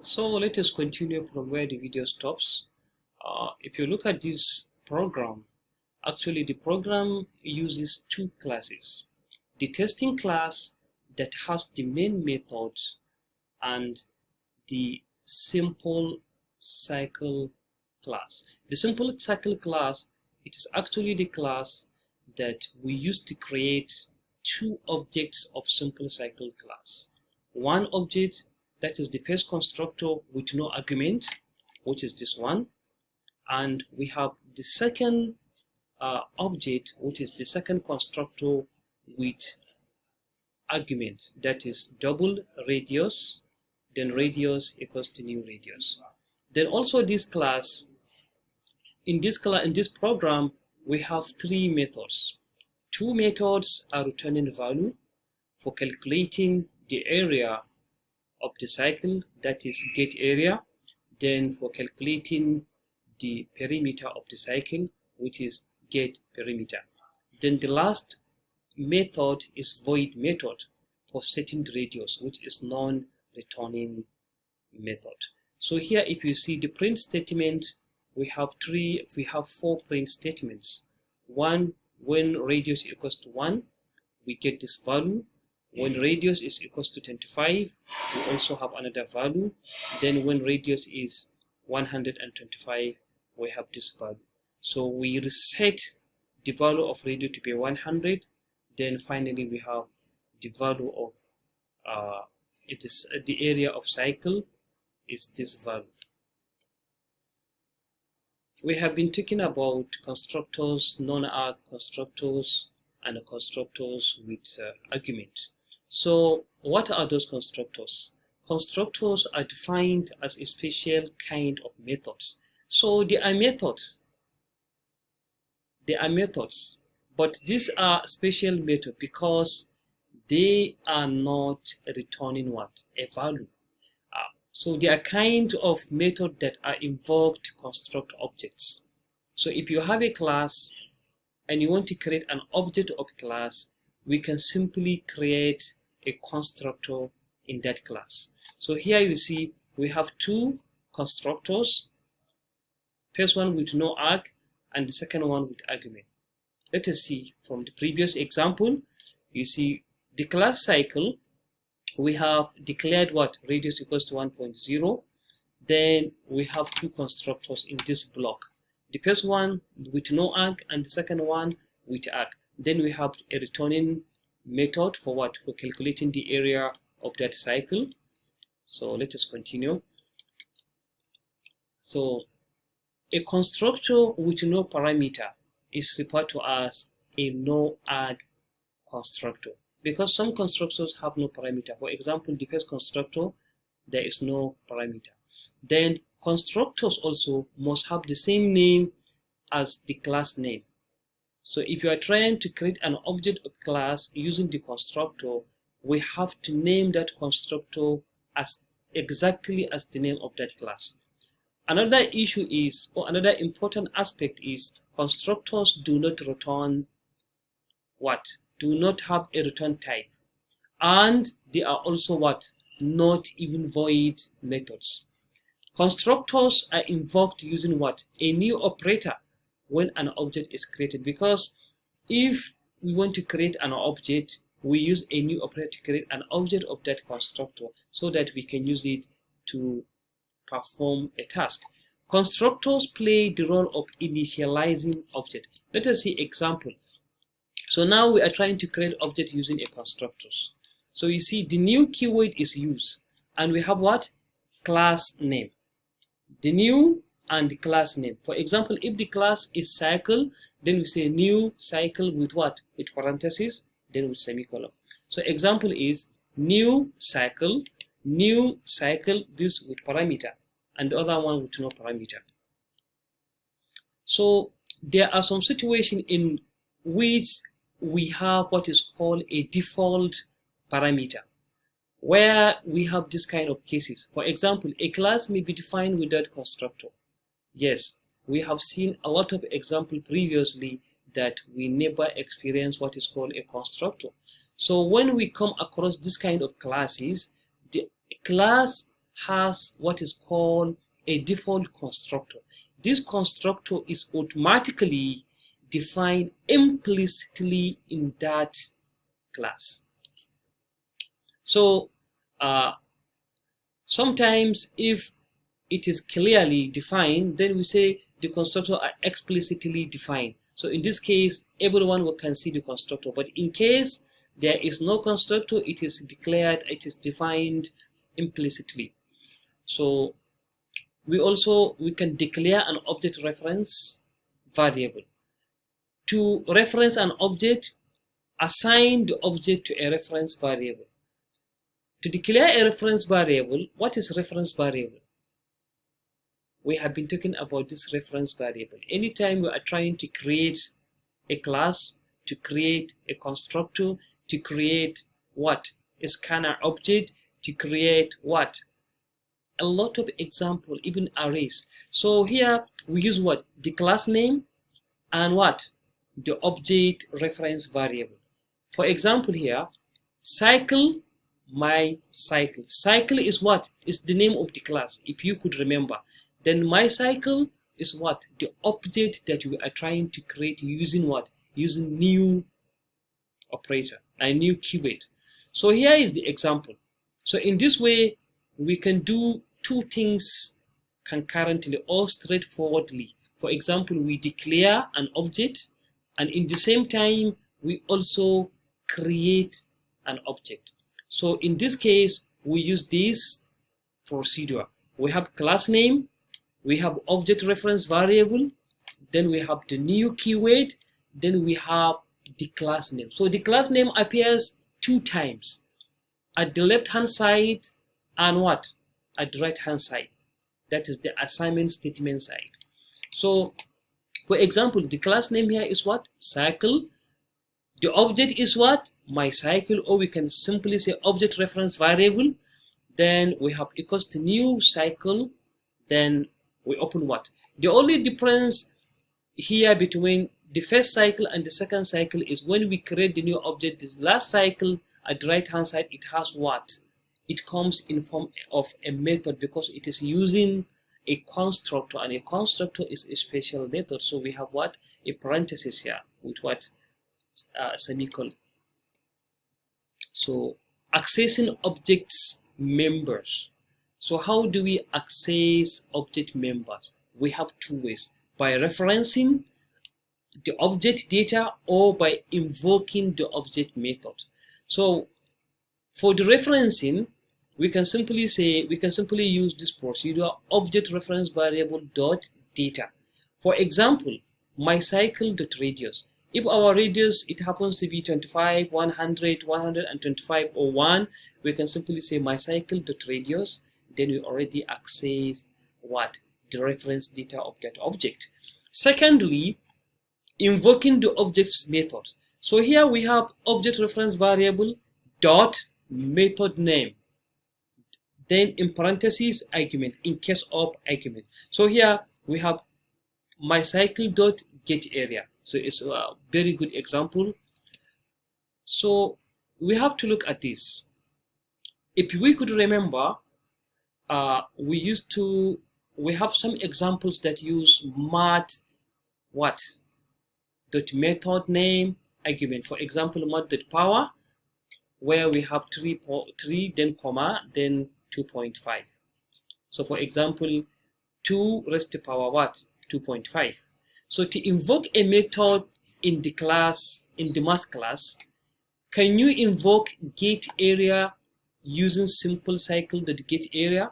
So let us continue from where the video stops. If you look at this program, actually the program uses two classes. The testing class that has the main method and the simple cycle class. The simple cycle class, it is actually the class that we use to create two objects of simple cycle class. One object that is the first constructor with no argument, which is this one, and we have the second object, which is the second constructor with argument, that is double radius, then radius equals to new radius. Then also this class, in this program, we have three methods. Two methods are returning value for calculating the area of the cycle, that is get area, then for calculating the perimeter of the cycle, which is get perimeter. Then the last method is void method for setting the radius, which is non-returning method. So here, if you see the print statement, we have four print statements. One, when radius equals to 1, we get this value. When radius is equals to 25, we also have another value. Then when radius is 125, we have this value. So we reset the value of radius to be 100. Then finally we have the value of it is the area of cycle is this value. We have been talking about constructors, non-arg constructors, and constructors with argument. So what are those constructors? Constructors are defined as a special kind of methods. So they are methods. But these are special methods because they are not returning what? A value. So they are kind of methods that are invoked to construct objects. So if you have a class and you want to create an object of a class, we can simply create a constructor in that class. So here you see we have two constructors. First one with no arg and the second one with argument. Let us see from the previous example. You see the class cycle, we have declared what? Radius equals to 1.0. Then we have two constructors in this block. The first one with no arg and the second one with arg. Then we have a returning method for what? For calculating the area of that cycle. So let us continue. So a constructor with no parameter is referred to as a no-arg constructor, because some constructors have no parameter. For example, the first constructor, there is no parameter. Then constructors also must have the same name as the class name. So if you are trying to create an object of class using the constructor, we have to name that constructor as exactly as the name of that class. Another issue is, or another important aspect is, constructors do not return what? Do not have a return type. And they are also what? Not even void methods. Constructors are invoked using what? A new operator when an object is created. Because if we want to create an object, we use a new operator to create an object of that constructor so that we can use it to perform a task. Constructors play the role of initializing object. Let us see example. So now we are trying to create object using a constructors. So you see the new keyword is used, and we have what? Class name. The new and the class name. For example, if the class is cycle, then we say new cycle with what? With parentheses, then with semicolon. So example is new cycle, this with parameter, and the other one with no parameter. So there are some situations in which we have what is called a default parameter, where we have this kind of cases. For example, a class may be defined without constructor. Yes, we have seen a lot of examples previously that we never experience what is called a constructor. So when we come across this kind of classes, the class has what is called a default constructor. This constructor is automatically defined implicitly in that class. So sometimes if it is clearly defined, then we say the constructor are explicitly defined. So in this case, everyone can see the constructor. But in case there is no constructor, it is declared, it is defined implicitly. So we can declare an object reference variable. To reference an object, assign the object to a reference variable. To declare a reference variable, what is reference variable? We have been talking about this reference variable. Anytime we are trying to create a class, to create a constructor, to create what? A scanner object, to create what? A lot of example, even arrays. So here we use what? The class name and what? The object reference variable. For example here, cycle, my cycle. Cycle is what? Is the name of the class, if you could remember. Then my cycle is what? The object that we are trying to create using what? Using new operator, a new keyword. So here is the example. So in this way, we can do two things concurrently or straightforwardly. For example, we declare an object, and in the same time, we also create an object. So in this case, we use this procedure. We have class name, we have object reference variable, then we have the new keyword, then we have the class name. So the class name appears 2 times, at the left hand side and what? At the right hand side. That is the assignment statement side. So for example, the class name here is what? Cycle. The object is what? My cycle, or we can simply say object reference variable. Then we have equals to new cycle, then we open what? The only difference here between the first cycle and the second cycle is when we create the new object, this last cycle at the right hand side, it has what? It comes in form of a method because it is using a constructor, and a constructor is a special method. So we have what? A parenthesis here with what? Semicolon. So accessing objects members. So how do we access object members? We have 2 ways: by referencing the object data or by invoking the object method. So for the referencing, we can simply use this procedure, object reference variable dot data. For example, my cycle dot radius. If our radius, it happens to be 25, 100, 125, or 1, we can simply say my cycle dot radius. Then we already access what? The reference data of that object. Secondly, invoking the object's method. So here we have object reference variable dot method name. Then in parentheses argument, in case of argument. So here we have my cycle dot get area. So it's a very good example. So we have to look at this. If we could remember, we have some examples that use math what? Dot method name argument. For example, math dot power, where we have 3 then comma, then 2.5. So for example, 2 raised to power what? 2.5. So to invoke a method in the class, in the math class, can you invoke get area using simple cycle dot get area?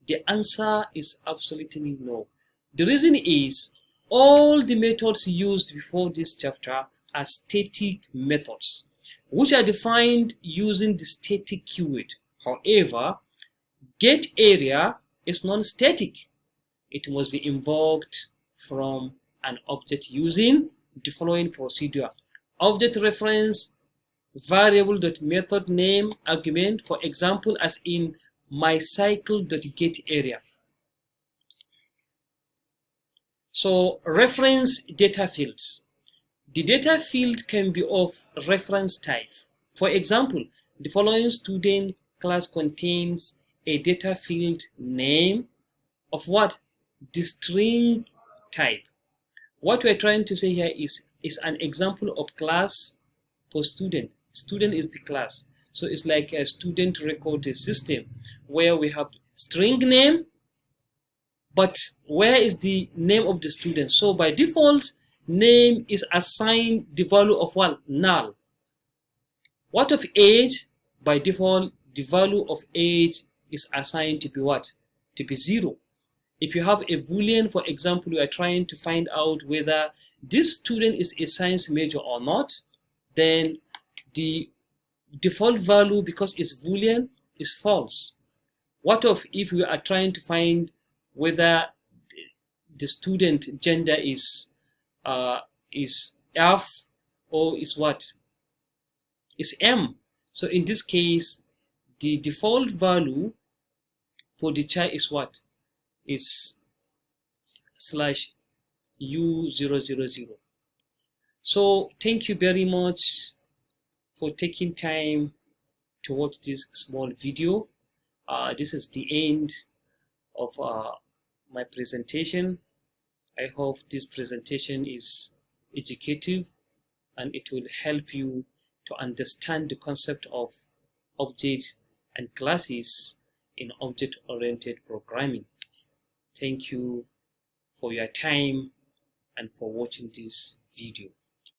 The answer is absolutely no. The reason is all the methods used before this chapter are static methods, which are defined using the static keyword. However, get area is non-static. It must be invoked from an object using the following procedure: object reference variable dot method name argument, for example, as in my cycle dot get area. So reference data fields. The data field can be of reference type. For example, the following student class contains a data field name of what? The string type. What we're trying to say here is an example of class for student. Student is the class. So it's like a student record system where we have string name, but where is the name of the student? So by default, name is assigned the value of what? Null. What of age? By default, the value of age is assigned to be what? To be 0. If you have a Boolean, for example, you are trying to find out whether this student is a science major or not, then the default value, because it's Boolean, is false. What of if we are trying to find whether the student gender is F or is what? Is M. So in this case, the default value for the child is what? Is /U000. So thank you very much for taking time to watch this small video. This is the end of my presentation. I hope this presentation is educative and it will help you to understand the concept of objects and classes in object-oriented programming. Thank you for your time and for watching this video.